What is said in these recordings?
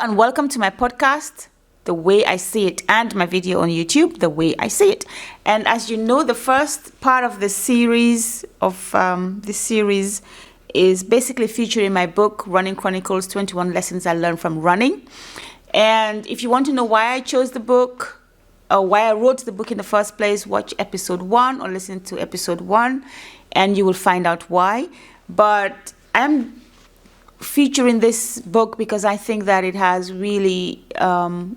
and welcome to my podcast, The Way I See It, and my video on YouTube, The Way I See It. And as you know, the first part of the series is basically featuring my book, Running Chronicles, 21 Lessons I Learned from Running. And if you want to know why I chose the book, or why I wrote the book in the first place, watch episode 1 or listen to episode 1, and you will find out why. But I'm featuring this book because I think that it has really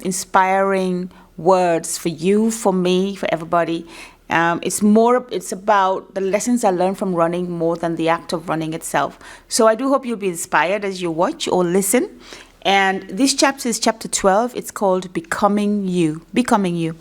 inspiring words for you, for me, for everybody. It's about the lessons I learned from running more than the act of running itself. So I do hope you'll be inspired as you watch or listen. And this chapter is chapter 12. It's called Becoming You. Becoming You.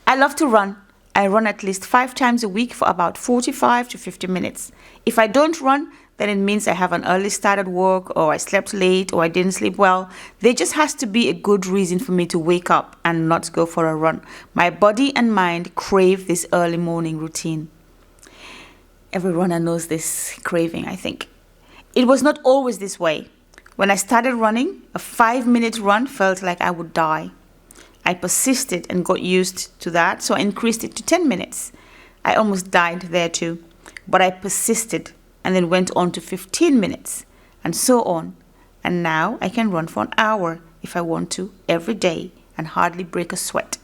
I love to run. I run at least 5 times a week for about 45 to 50 minutes. If I don't run, then it means I have an early start at work, or I slept late, or I didn't sleep well. There just has to be a good reason for me to wake up and not go for a run. My body and mind crave this early morning routine. Every runner knows this craving, I think. It was not always this way. When I started running, a 5-minute run felt like I would die. I persisted and got used to that, so I increased it to 10 minutes. I almost died there too, but I persisted and then went on to 15 minutes, and so on. And now I can run for an hour if I want to, every day, and hardly break a sweat.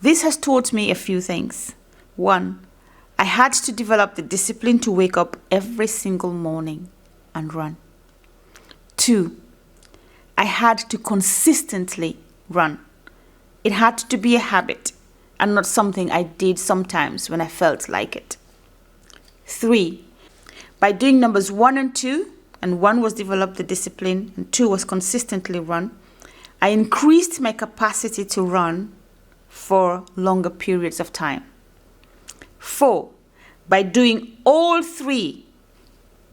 This has taught me a few things. 1, I had to develop the discipline to wake up every single morning and run. 2, I had to consistently run. It had to be a habit and not something I did sometimes when I felt like it. 3, by doing numbers 1 and 2, and 1 was develop the discipline and 2 was consistently run, I increased my capacity to run for longer periods of time. 4, by doing all 3,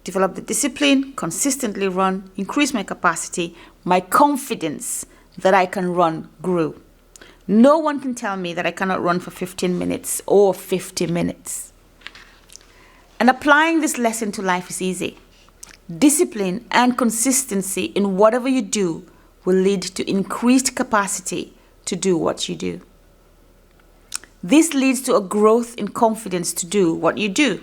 develop the discipline, consistently run, increase my capacity, my confidence that I can run grew. No one can tell me that I cannot run for 15 minutes or 50 minutes. And applying this lesson to life is easy. Discipline and consistency in whatever you do will lead to increased capacity to do what you do. This leads to a growth in confidence to do what you do.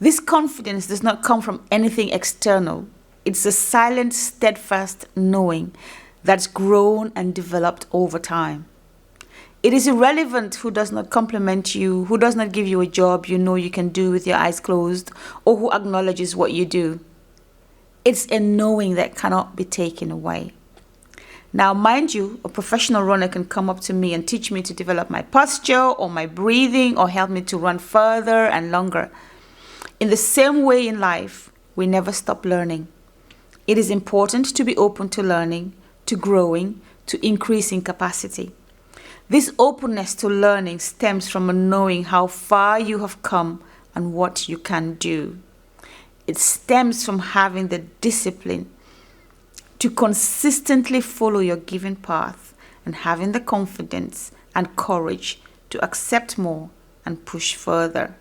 This confidence does not come from anything external. It's a silent, steadfast knowing that's grown and developed over time. It is irrelevant who does not compliment you, who does not give you a job you know you can do with your eyes closed, or who acknowledges what you do. It's a knowing that cannot be taken away. Now, mind you, a professional runner can come up to me and teach me to develop my posture or my breathing or help me to run further and longer. In the same way in life, we never stop learning. It is important to be open to learning, to growing, to increasing capacity. This openness to learning stems from a knowing how far you have come and what you can do. It stems from having the discipline to consistently follow your given path and having the confidence and courage to accept more and push further.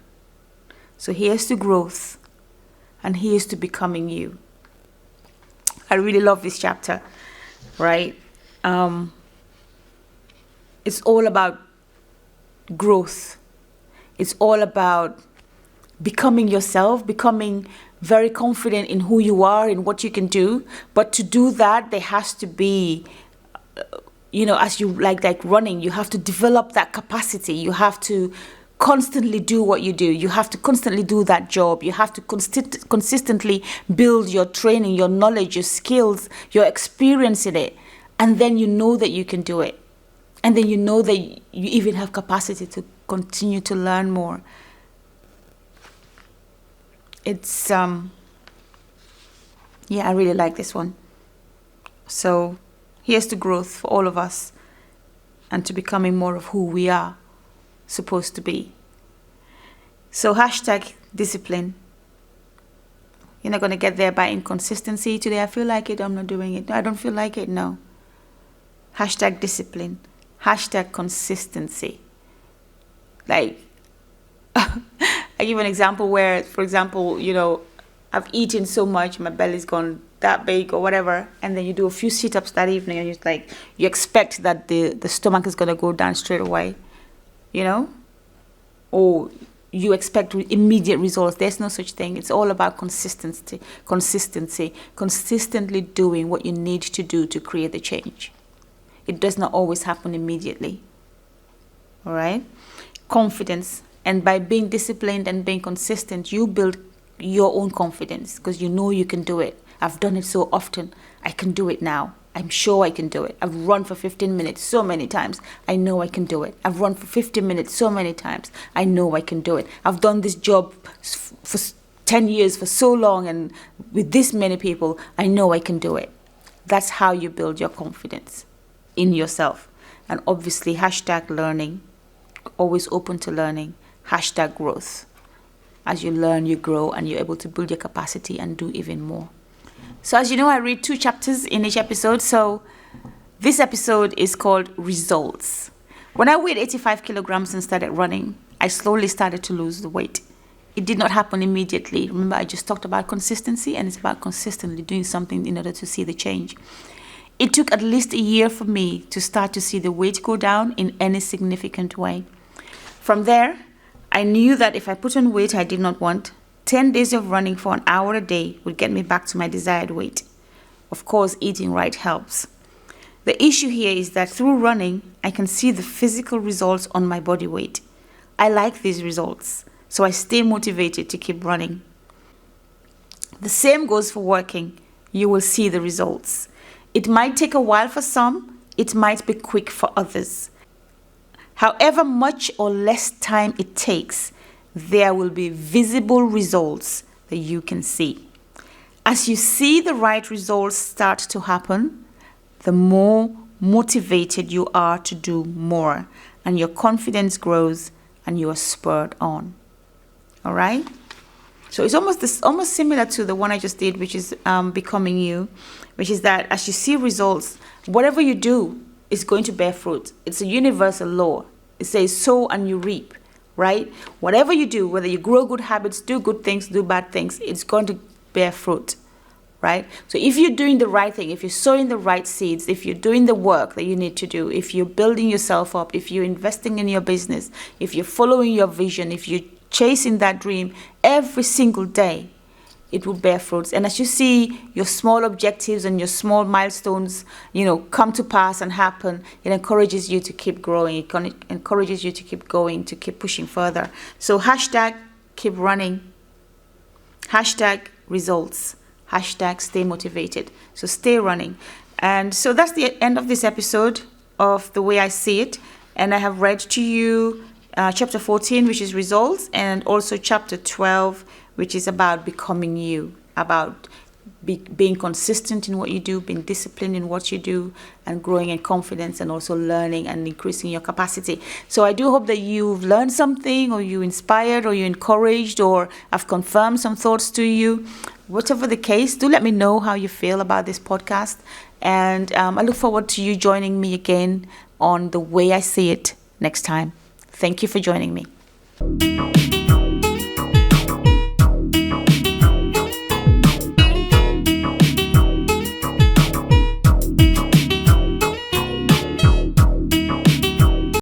So here's to growth, and here's to becoming you. I really love this chapter, right? It's all about growth. It's all about becoming yourself, becoming very confident in who you are and what you can do. But to do that, there has to be, as you like running, you have to develop that capacity. You have to constantly do what you do. You have to constantly do that job. You have to consistently build your training, your knowledge, your skills, your experience in it. And then you know that you can do it. And then you know that you even have capacity to continue to learn more. It's, I really like this one. So here's to growth for all of us and to becoming more of who we are supposed to be. So #discipline. You're not going to get there by inconsistency. Today I feel like it, I'm not doing it. No, I don't feel like it, no. #discipline. #consistency. Like, I give an example where, for example, I've eaten so much, my belly's gone that big or whatever, and then you do a few sit-ups that evening, and you expect that the stomach is going to go down straight away, or you expect immediate results. There's no such thing. It's all about consistency, consistently doing what you need to do to create the change. It does not always happen immediately. All right? Confidence. And by being disciplined and being consistent, you build your own confidence because you know you can do it. I've done it so often. I can do it now. I'm sure I can do it. I've run for 15 minutes so many times. I know I can do it. I've run for 50 minutes so many times. I know I can do it. I've done this job for 10 years for so long and with this many people. I know I can do it. That's how you build your confidence in yourself. And obviously, #learning. Always open to learning. #growth. As you learn, you grow, and you're able to build your capacity and do even more. So as you know, I read 2 chapters in each episode. So this episode is called Results. When I weighed 85 kilograms and started running, I slowly started to lose the weight. It did not happen immediately. Remember, I just talked about consistency, and it's about consistently doing something in order to see the change. It took at least a year for me to start to see the weight go down in any significant way. From there, I knew that if I put on weight I did not want, 10 days of running for an hour a day would get me back to my desired weight. Of course, eating right helps. The issue here is that through running, I can see the physical results on my body weight. I like these results, so I stay motivated to keep running. The same goes for working. You will see the results. It might take a while for some, it might be quick for others. However much or less time it takes, there will be visible results that you can see. As you see the right results start to happen, the more motivated you are to do more, and your confidence grows and you are spurred on. All right? So it's almost similar to the one I just did, which is Becoming You, which is that as you see results, whatever you do is going to bear fruit. It's a universal law. It says sow and you reap, right? Whatever you do, whether you grow good habits, do good things, do bad things, it's going to bear fruit, right? So if you're doing the right thing, if you're sowing the right seeds, if you're doing the work that you need to do, if you're building yourself up, if you're investing in your business, if you're following your vision, if you're chasing that dream every single day, it will bear fruits. And as you see your small objectives and your small milestones, come to pass and happen, it encourages you to keep growing. It encourages you to keep going, to keep pushing further. So #keep running, #results, #stay motivated. So stay running. And so that's the end of this episode of The Way I See It. And I have read to you chapter 14, which is results, and also chapter 12, which is about becoming you, about being consistent in what you do, being disciplined in what you do, and growing in confidence, and also learning and increasing your capacity. So I do hope that you've learned something, or you inspired, or you encouraged, or I've confirmed some thoughts to you. Whatever the case, do let me know how you feel about this podcast. And I look forward to you joining me again on The Way I See It next time. Thank you for joining me.